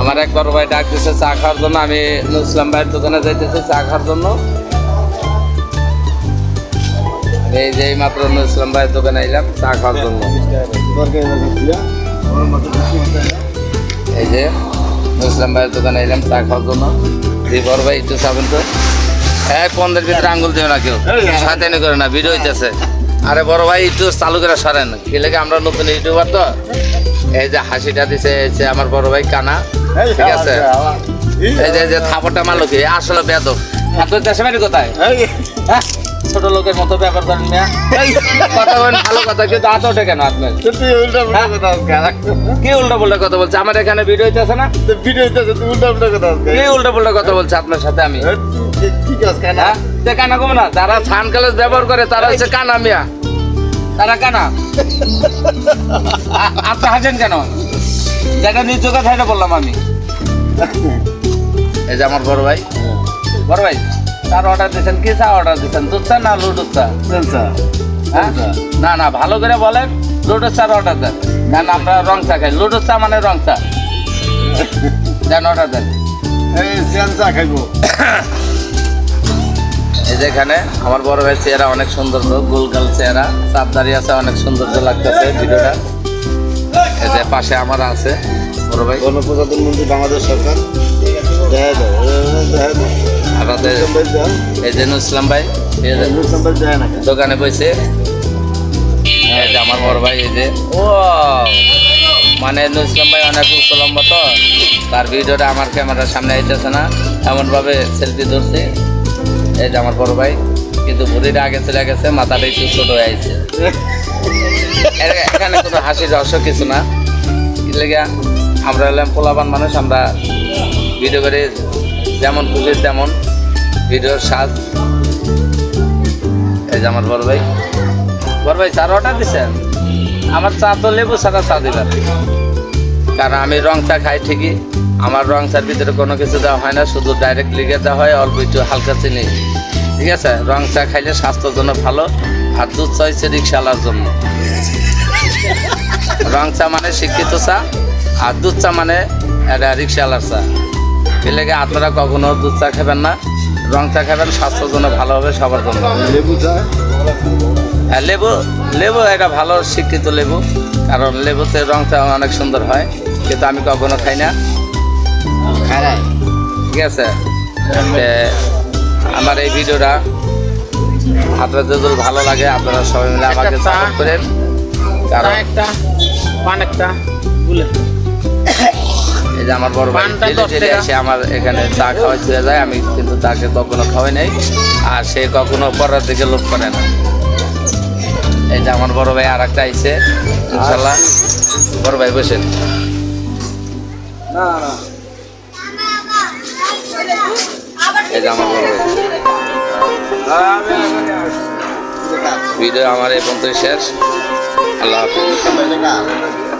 আমার এক বড় ভাই ডাক দিচ্ছে চা খাওয়ার জন্য, আমি নুসলাম ভাইয়ের দোকানে যাইতেছি চা খাওয়ার জন্য। এই যে মাত্র নুসলাম ভাইয়ের দোকানে এলাম চা খাওয়ার জন্য। এই যে নুসলাম ভাইয়ের দোকানে এলাম চা খাওয়ার জন্য। জি বড় ভাই একটু চাবেন তো? এক 15 ভিতরে আঙ্গুল দিও না কেউ, সাথে করে না, ভিডিও হইতেছে। আরে বড় ভাই একটু চালু করে সরেন, কি লাগে আমরা নতুন ইউটিউবার তো। এই যে হাসিটা দিছে আমার বড় ভাই কানা, ঠিক আছে? এই যে থাপড়টা মারলো কি আসলে বেদব। আপনার দেশে বাড়ি কোথায়? হ্যাঁ ছোট লোকের মতো ব্যাপার করেন না, কথা বলেন ভালো কথা, কিন্তু হাত ওঠে কেন আপনার? কি উল্টা পুল্টা কথা বলছে? আমার এখানে ভিডিও হইতেছে না? ভিডিও হইতেছে তুই উল্টা উল্টা কথা বলছিস। কি উল্টা পুল্টা কথা বলছে আপনার সাথে আমি? ঠিক আছে কানা। কানা কম না, যারা ছান কলেজ ব্যবহার করে তারা হচ্ছে কানা মিয়া, তারা কানা। আপনি হাসেন কেন? যেটা নিজ চোখে থাইটা বললাম আমি। এই যে আমার বড় ভাই, বড় ভাই চার অর্ডার দিচ্ছেন, কি চা অর্ডার দিচ্ছেন? দুধ চা না লুডুর চা? হ্যাঁ না না, ভালো করে বলেন। লুডুর চার অর্ডার দেন, কারণ আমরা রং চা খাই। লুডুর চা মানে রং চা দেন, অর্ডার দেন। চা খাইবো। এই যে এখানে আমার বড় ভাই চেহারা অনেক সৌন্দর্য, গোলগাল চেহারা, চাপ দাঁড়িয়ে আছে, অনেক সৌন্দর্য লাগতেছে ভিডিওটা। এই যে পাশে আমার আছে বড় ভাই, গণপ্রজাতন্ত্রী বাংলাদেশ সরকার। আমাদের এই যে নুসলাম ভাই দোকানে বসে। এই যে আমার বড় ভাই, এই যে ও মানে নুসলাম ভাই অনেক উচ্চলম্বা তো, তার ভিডিওটা আমার ক্যামেরার সামনে আইতেছে না, এমনভাবে সেলফি ধরছে। এই যে আমার বড় ভাই, কিন্তু ভুড়িটা আগে চলে গেছে, মাথাটা একটু ছোট হয়ে আছে। এখানে কোনো হাসির রহস্য কিছু না, কি লেগে আমরা হলাম পোলাবান মানুষ, আমরা ভিডিও করে যেমন খুশি তেমন ভিডিওর স্বাদ। এই যে আমার বড় ভাই, বড় ভাই চার অর্ডার দিচ্ছেন? আমার চা তো লেবু ছাড়া চা দিবেন, কারণ আমি রং চা খাই ঠিকই, আমার রং চার ভিতরে কোনো কিছু দেওয়া হয় না, শুধু ডাইরেক্ট লিগে দেওয়া হয়, অল্প একটু হালকা চিনি, ঠিক আছে? রং চা খাইলে স্বাস্থ্যের জন্য ভালো, আর দুধ চা হচ্ছে রিক্সাওয়ালার জন্য। রং চা মানে শিক্ষিত চা, আর দুধ চা মানে এটা রিক্সাওয়ালার চা। এর লেগে আপনারা কখনো দুধ চা খাবেন না, রং চা খাবেন, স্বাস্থ্যের জন্য ভালো হবে সবার জন্য। লেবু চা, হ্যাঁ লেবু, লেবু এটা ভালো শিক্ষিত লেবু, কারণ লেবুতে রং চা অনেক সুন্দর হয়, কিন্তু আমি কখনো খাই না, ঠিক আছে? আমার এই ভিডিওটা আপনার যদি ভালো লাগে আপনারা সবাই মিলে আমাকে সাপোর্ট করেন, কারণ এই যে আমার বড় ভাই এসে আমার এখানে চা খাওয়াই চলে যায়, আমি কিন্তু তাকে কখনো খাওয়াই নাই, আর সে কখনো পরের দিকে লোভ করে না। এই যে আমার বড় ভাই আর একটা আইসে, ইনশাল্লাহ। বড় ভাই বসেন। এই যে আমার বড় ভাই, ভিডিও আমার এই পর্যন্ত শেষ। আল্লাহ হাফেজ।